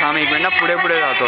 थांब एक मिनिट, पुढे पुढे जातो.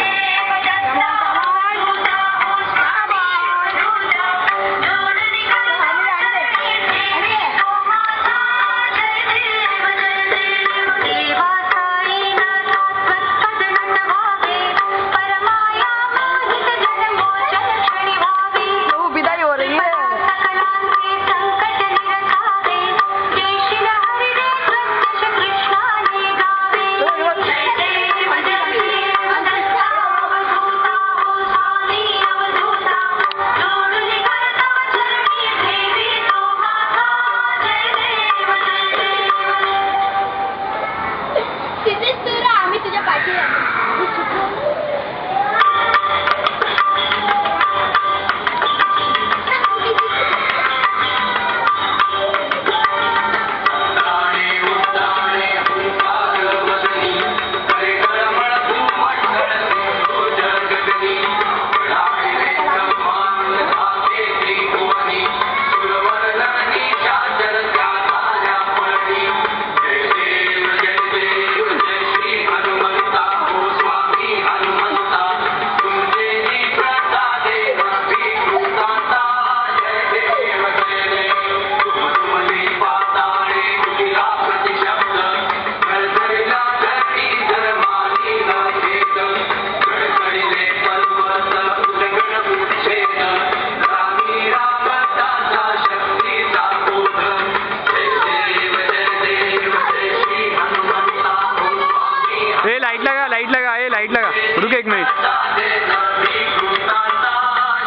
लाइट लगा, ये लाइट लगा. रुक एक मिनिट.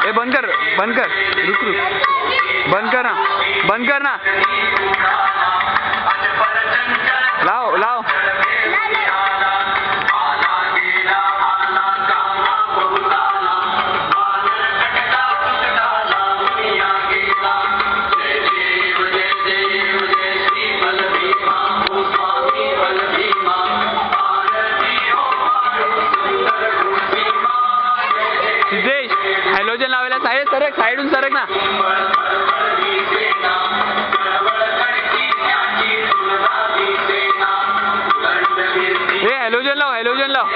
ए बंद कर, बंद कर. रुक रुक, बंद कर ना, बंद कर ना. लाओ लाओ. सिद्धेश हॅलोजन लावायला साहेब सरक, साईडून सरक ना. हे हॅलोजन लाव, हॅलोजन लाव.